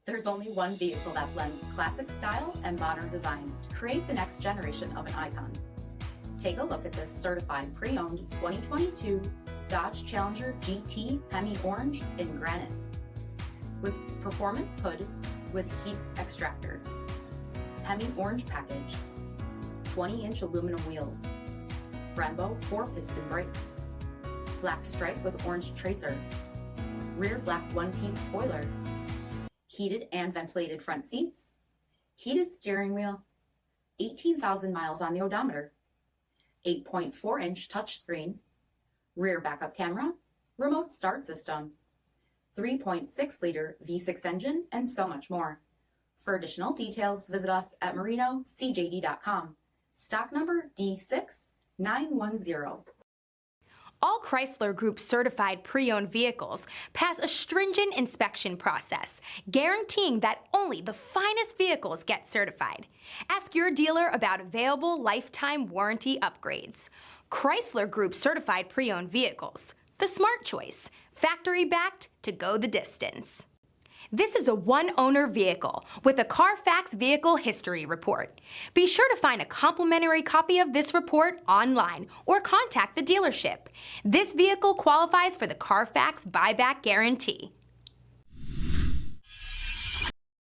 There's only one vehicle that blends classic style and modern design to create the next generation of an icon. Take a look at this certified pre-owned 2022 Dodge Challenger GT Hemi Orange in granite. With performance hood with heat extractors, Hemi Orange package, 20-inch aluminum wheels, Brembo 4-piston brakes, black stripe with orange tracer, rear black one-piece spoiler, heated and ventilated front seats, heated steering wheel, 18,000 miles on the odometer, 8.4-inch touchscreen, rear backup camera, remote start system, 3.6-liter V6 engine, and so much more. For additional details, visit us at marinocjd.com. Stock number D6910. All Chrysler Group certified pre-owned vehicles pass a stringent inspection process, guaranteeing that only the finest vehicles get certified. Ask your dealer about available lifetime warranty upgrades. Chrysler Group certified pre-owned vehicles, the smart choice, factory backed to go the distance. This is a one-owner vehicle with a CARFAX Vehicle History Report. Be sure to find a complimentary copy of this report online or contact the dealership. This vehicle qualifies for the CARFAX buyback guarantee.